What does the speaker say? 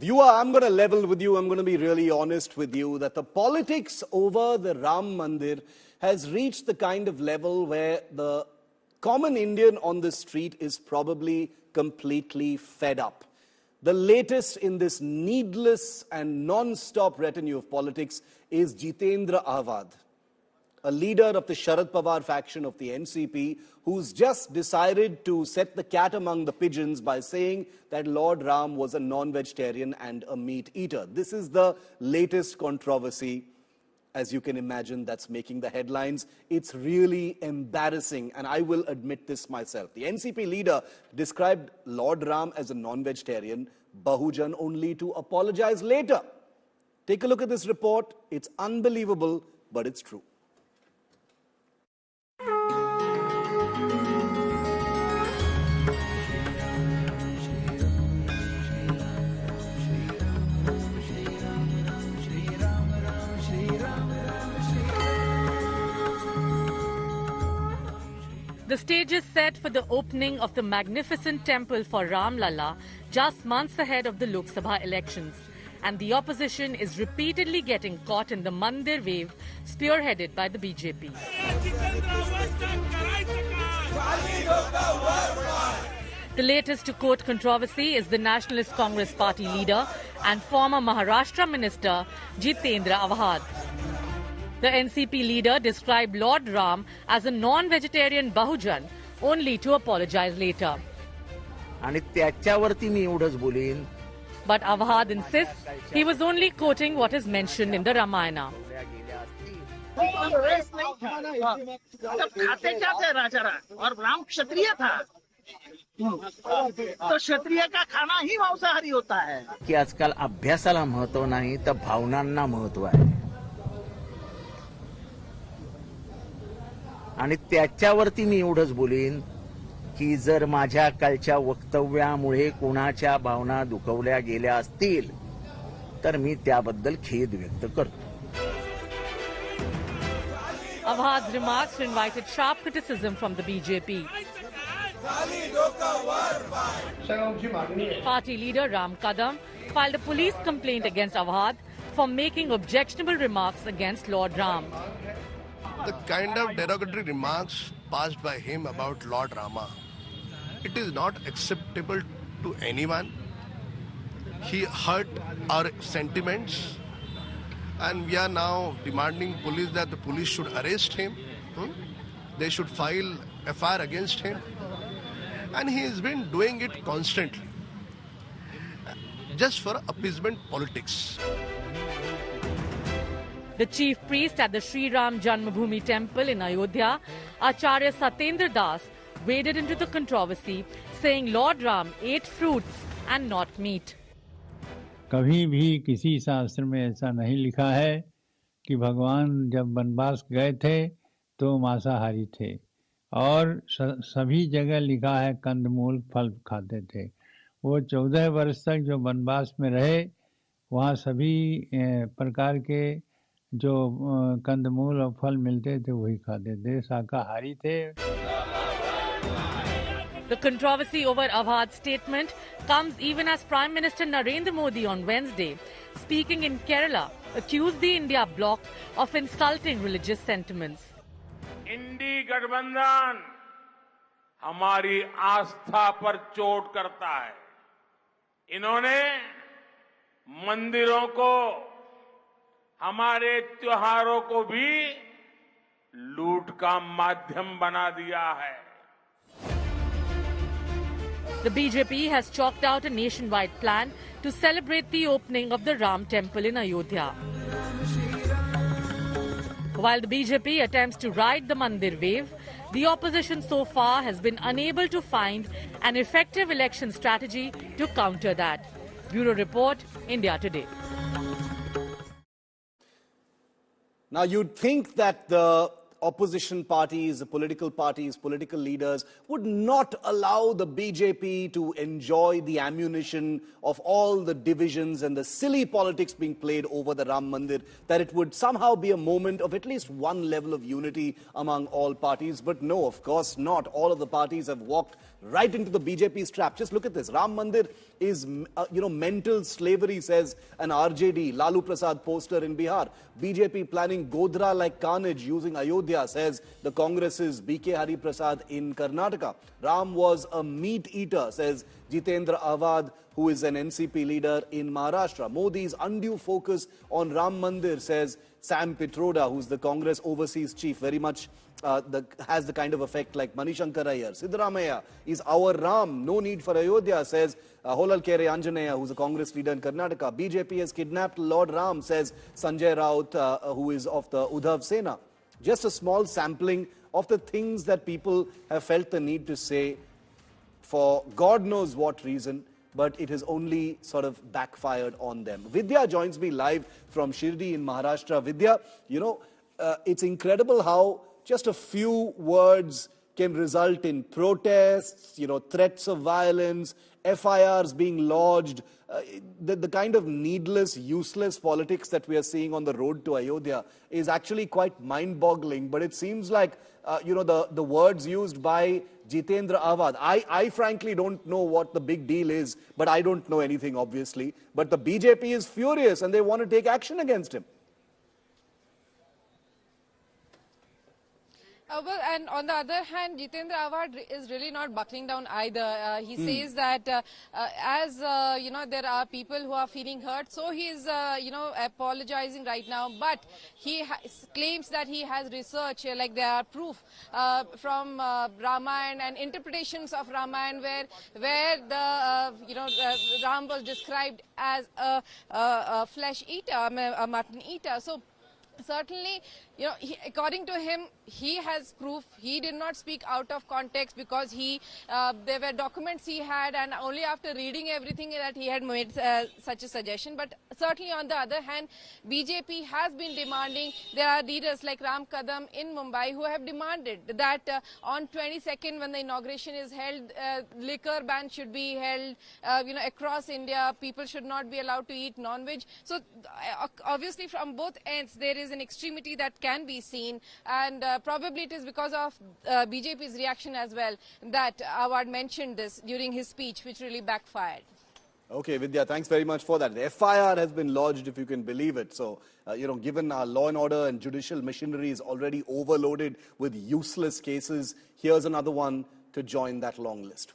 Viewer, I'm going to level with you. I'm going to be really honest with you that the politics over the Ram Mandir has reached the kind of level where the common Indian on the street is probably completely fed up. The latest in this needless and non-stop retinue of politics is Jitendra Awhad, a leader of the Sharad Pawar faction of the NCP, who's just decided to set the cat among the pigeons by saying that Lord Ram was a non-vegetarian and a meat eater. This is the latest controversy, as you can imagine, that's making the headlines. It's really embarrassing, and I will admit this myself. The NCP leader described Lord Ram as a non-vegetarian, Bahujan only to apologize later. Take a look at this report. It's unbelievable, but it's true. The stage is set for the opening of the magnificent temple for Ram Lalla just months ahead of the Lok Sabha elections. And the opposition is repeatedly getting caught in the Mandir wave spearheaded by the BJP. The latest to court controversy is the Nationalist Congress Party leader and former Maharashtra minister Jitendra Awhad. The NCP leader described Lord Ram as a non-vegetarian Bahujan, only to apologize later. आणि त्याच्यावरती मी एवढंच बोलीन. But Awhad insists he was only quoting what is mentioned in the Ramayana. और राम क्षत्रिय था, तो क्षत्रिय का खाना ही मांसाहारी होता है. की आजकाल अभ्यासाला महत्व नाही तर भावनांना महत्व आहे. आणि त्याच्यावरती मी एवढंच बोलीन की जर माझ्या कालच्या वक्तव्यामुळे कोणाच्या भावना दुखवल्या गेल्या असतील तर मी त्याबद्दल खेद व्यक्त करतो. Awhad's remarks invited sharp criticism from the BJP. Party leader Ram Kadam filed a police complaint against Awhad for making objectionable remarks against Lord Ram. The kind of derogatory remarks passed by him about Lord Rama, it is not acceptable to anyone. He hurt our sentiments, and we are now demanding police that the police should arrest him. They should file FIR against him, and he has been doing it constantly, just for appeasement politics. The chief priest at the Sri Ram Janmabhoomi temple in Ayodhya, Acharya Satyendra Das, waded into the controversy, saying Lord Ram ate fruits and not meat. कभी भी किसी शास्त्र में ऐसा नहीं लिखा है कि भगवान जब वनवास गए थे तो मांसाहारी थे, और सभी जगह लिखा है कंदमूल फल खाते थे. वो 14 वर्ष तक जो वनवास में रहे वहाँ सभी प्रकार के जो कंदमूल और फल मिलते थे वही खाते थे, शाकाहारी थे. The controversy over Awhad's statement comes even as Prime Minister Narendra Modi on Wednesday, speaking in Kerala, accused the India bloc of insulting religious sentiments. इंडी गठबंधन हमारी आस्था पर चोट करता है. इन्होंने मंदिरों को, हमारे त्योहारों को भी लूट का माध्यम बना दिया है. The BJP has chalked out a nationwide plan to celebrate the opening of the Ram temple in Ayodhya. While the BJP attempts to ride the Mandir wave, the opposition so far has been unable to find an effective election strategy to counter that. Bureau Report, India Today. Now, you'd think that the opposition parties, the political parties, political leaders would not allow the BJP to enjoy the ammunition of all the divisions and the silly politics being played over the Ram Mandir, that it would somehow be a moment of at least one level of unity among all parties. But no, of course not. All of the parties have walked right into the BJP's trap. Just look at this. Ram Mandir is, mental slavery, says an RJD, Lalu Prasad poster in Bihar. BJP planning Godhra like carnage using Ayodhya, says the Congress's BK Hari Prasad in Karnataka. Ram was a meat eater, says Jitendra Awhad, who is an NCP leader in Maharashtra. Modi's undue focus on Ram Mandir, says Sam Pitroda, who's the Congress overseas chief, very much has the kind of effect like Manishankar Iyer. Siddaramaiah is our Ram, no need for Ayodhya, says Holal Kere Anjaneya, who's a Congress leader in Karnataka. BJP has kidnapped Lord Ram, says Sanjay Raut, who is of the Uddhav Sena. Just a small sampling of the things that people have felt the need to say for God knows what reason, but it has only sort of backfired on them. Vidya joins me live from Shirdi in Maharashtra. Vidya, it's incredible how just a few words can result in protests, threats of violence, FIRs being lodged, the kind of needless, useless politics that we are seeing on the road to Ayodhya is actually quite mind-boggling. But it seems like, the words used by Jitendra Awhad, I frankly don't know what the big deal is, but I don't know anything, obviously. But the BJP is furious and they want to take action against him. Well, and on the other hand, Jitendra Awhad is really not buckling down either. He says that as there are people who are feeling hurt, so he is apologizing right now. But he claims that he has research, like there are proof from Ramayana and interpretations of Ramayana where the Ram was described as a flesh eater, a mutton eater. So certainly, according to him, he has proof. He did not speak out of context because there were documents he had, and only after reading everything that he had made such a suggestion. But certainly, on the other hand, BJP has been demanding. There are leaders like Ram Kadam in Mumbai who have demanded that on 22nd, when the inauguration is held, liquor ban should be held. Across India, people should not be allowed to eat non-veg. So obviously, from both ends, there is an extremity that can be seen, and probably it is because of BJP's reaction as well that Awhad mentioned this during his speech, which really backfired. Okay, Vidya, thanks very much for that. The FIR has been lodged, if you can believe it. So, given our law and order and judicial machinery is already overloaded with useless cases, here's another one to join that long list.